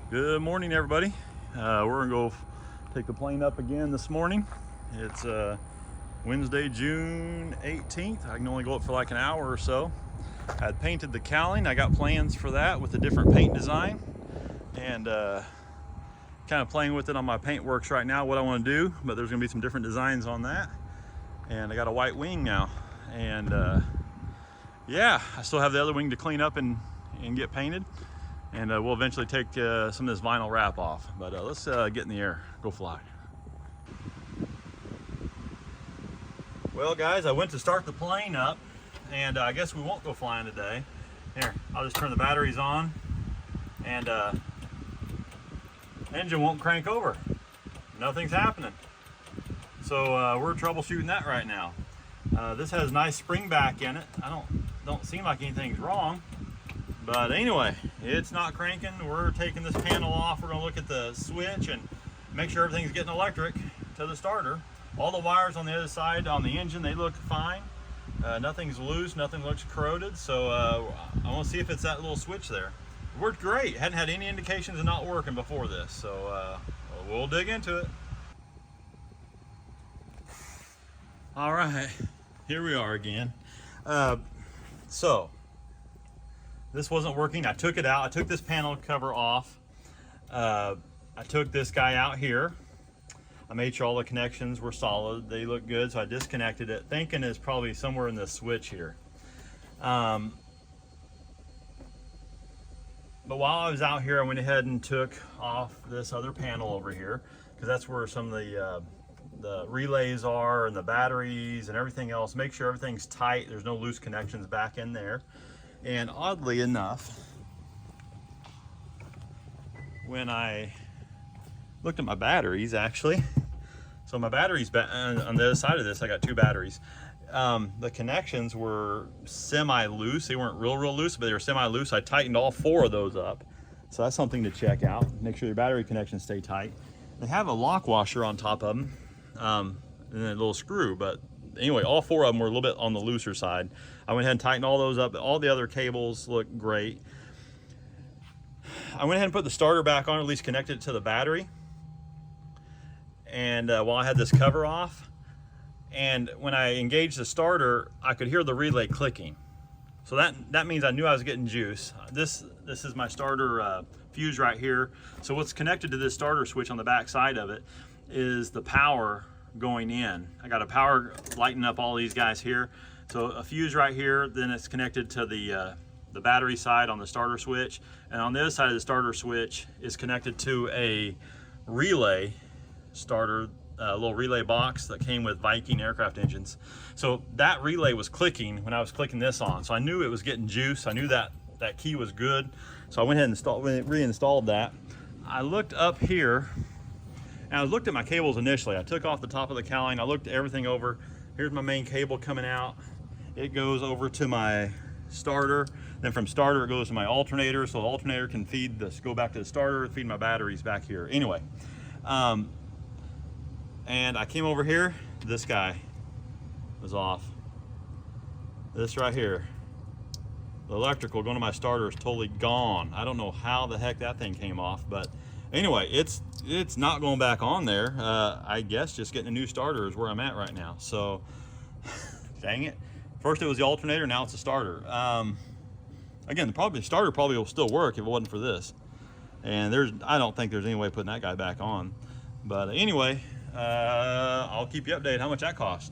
Good morning, everybody. We're gonna go take the plane up again this morning. It's Wednesday, June 18th. I can only go up for like an hour or so. I had painted the cowling. I got plans for that with a different paint design, and kind of playing with it on my Paintworks right now, what I want to do, but there's gonna be some different designs on that. And I got a white wing now, and yeah, I still have the other wing to clean up and get painted. And we'll eventually take some of this vinyl wrap off. But let's get in the air, go fly. Well, guys, I went to start the plane up, and I guess we won't go flying today. Here, I'll just turn the batteries on, and engine won't crank over. Nothing's happening. So we're troubleshooting that right now. This has nice spring back in it. I don't seem like anything's wrong. But anyway, it's not cranking. We're taking this panel off. We're gonna look at the switch and make sure everything's getting electric to the starter. All the wires on the other side on the engine, they look fine. Nothing's loose, nothing looks corroded. So I wanna see if it's that little switch there. It worked great. Hadn't had any indications of not working before this. So we'll dig into it. All right, here we are again. This wasn't working. I took it out. I took this panel cover off. I took this guy out here. I made sure all the connections were solid. They look good, so I disconnected it, thinking it's probably somewhere in this switch here. But while I was out here, I went ahead and took off this other panel over here, because that's where some of the relays are and the batteries and everything else. Make sure everything's tight. There's no loose connections back in there. And oddly enough, when I looked at my batteries, actually, so my batteries on the other side of this, I got two batteries. The connections were semi-loose. They weren't real loose, but they were semi-loose. I tightened all four of those up. So that's something to check out. Make sure your battery connections stay tight. They have a lock washer on top of them, and then a little screw, but anyway, all four of them were a little bit on the looser side. I went ahead and tightened all those up. All the other cables look great. I went ahead and put the starter back on, or at least connected it to the battery. And while I had this cover off, and when I engaged the starter, I could hear the relay clicking. So that means I knew I was getting juice. This is my starter fuse right here. So what's connected to this starter switch on the back side of it is the power going in. I got a power lighting up all these guys here. So a fuse right here, then it's connected to the battery side on the starter switch, and on the other side of the starter switch is connected to a relay starter, a little relay box that came with Viking aircraft engines. So that relay was clicking when I was clicking this on. So I knew it was getting juice. I knew that key was good. So I went ahead and reinstalled that. I looked up here, and I looked at my cables initially. I took off the top of the cowling. I looked everything over. Here's my main cable coming out. It goes over to my starter. Then from starter, it goes to my alternator. So the alternator can feed this, go back to the starter, feed my batteries back here. Anyway, and I came over here. This guy was off. This right here, the electrical going to my starter is totally gone. I don't know how the heck that thing came off, but anyway, it's not going back on there. I guess just getting a new starter is where I'm at right now. So, dang it. First it was the alternator, now it's the starter. Again, the starter probably will still work if it wasn't for this. And I don't think there's any way of putting that guy back on. But anyway, I'll keep you updated how much that cost.